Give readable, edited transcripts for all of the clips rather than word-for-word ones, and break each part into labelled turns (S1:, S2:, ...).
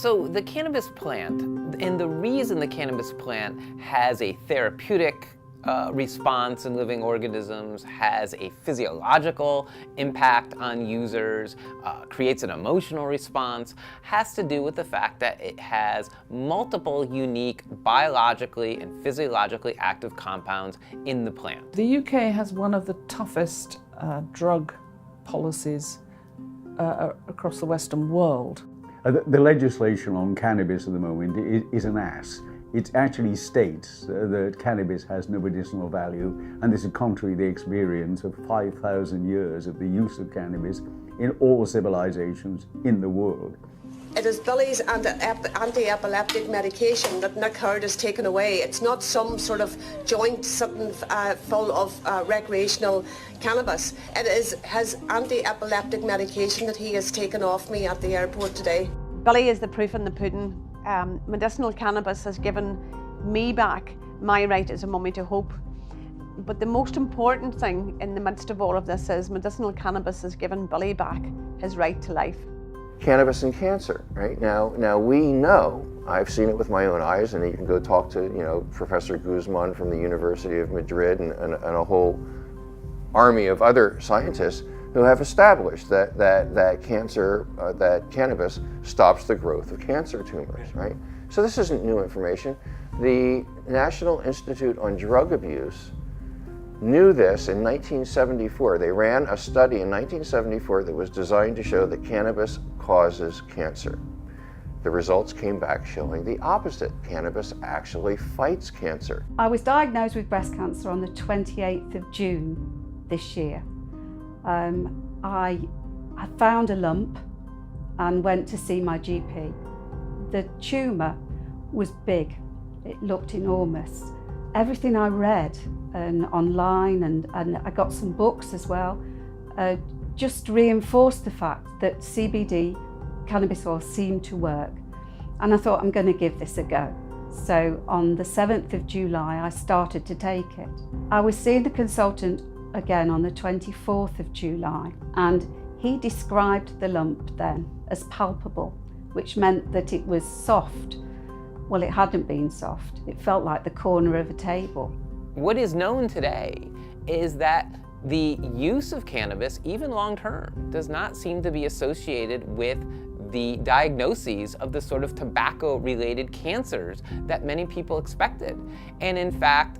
S1: So the cannabis plant, and the reason the cannabis plant has a therapeutic response in living organisms, has a physiological impact on users, creates an emotional response, has to do with the fact that it has multiple unique biologically and physiologically active compounds in the plant.
S2: The UK has one of the toughest drug policies across the Western world.
S3: The legislation on cannabis at the moment is an ass. It actually states that cannabis has no medicinal value, and this is contrary to the experience of 5,000 years of the use of cannabis in all civilizations in the world.
S4: It is Billy's anti-epileptic medication that Nick Hurd has taken away. It's not some sort of joint sitting full of recreational cannabis. It is his anti-epileptic medication that he has taken off me at the airport today.
S5: Billy is the proof in the pudding. Medicinal cannabis has given me back my right as a mummy to hope. But the most important thing in the midst of all of this is medicinal cannabis has given Billy back his right to life.
S6: Cannabis and cancer, right? Now we know, I've seen it with my own eyes, and you can go talk to, Professor Guzman from the University of Madrid and a whole army of other scientists who have established that cancer, that cannabis stops the growth of cancer tumors, right? So this isn't new information. The National Institute on Drug Abuse knew this in 1974. They ran a study in 1974 that was designed to show that cannabis causes cancer. The results came back showing the opposite. Cannabis actually fights cancer.
S7: I was diagnosed with breast cancer on the 28th of June this year. I found a lump and went to see my GP. The tumour was big. It looked enormous. Everything I read and online and I got some books as well, just reinforced the fact that CBD, cannabis oil, seemed to work. And I thought, I'm going to give this a go. So on the 7th of July, I started to take it. I was seeing the consultant again on the 24th of July, and he described the lump then as palpable, which meant that it was soft. Well, it hadn't been soft. It felt like the corner of a table.
S1: What is known today is that the use of cannabis, even long-term, does not seem to be associated with the diagnoses of the sort of tobacco-related cancers that many people expected. And in fact,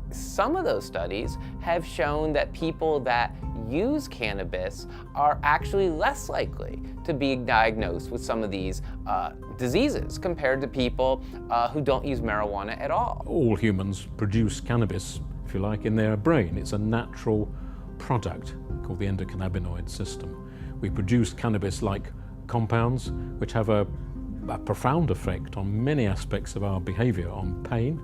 S1: some of those studies have shown that people that use cannabis are actually less likely to be diagnosed with some of these diseases compared to people who don't use marijuana at all.
S8: All humans produce cannabis, if you like, in their brain. It's a natural product called the endocannabinoid system. We produce cannabis-like compounds which have a profound effect on many aspects of our behavior, on pain,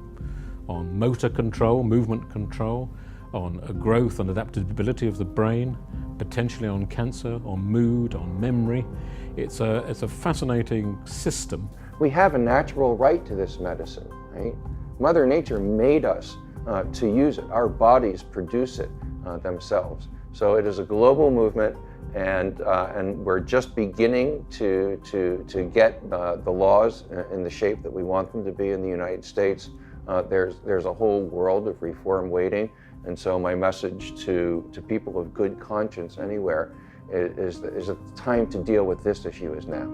S8: on motor control, movement control, on growth and adaptability of the brain, potentially on cancer, on mood, on memory. It's a fascinating system.
S6: We have a natural right to this medicine, right? Mother Nature made us to use it. Our bodies produce it themselves. So it is a global movement, and we're just beginning to get the laws in the shape that we want them to be in the United States. There's a whole world of reform waiting, and so my message to people of good conscience anywhere is that the time to deal with this issue is now.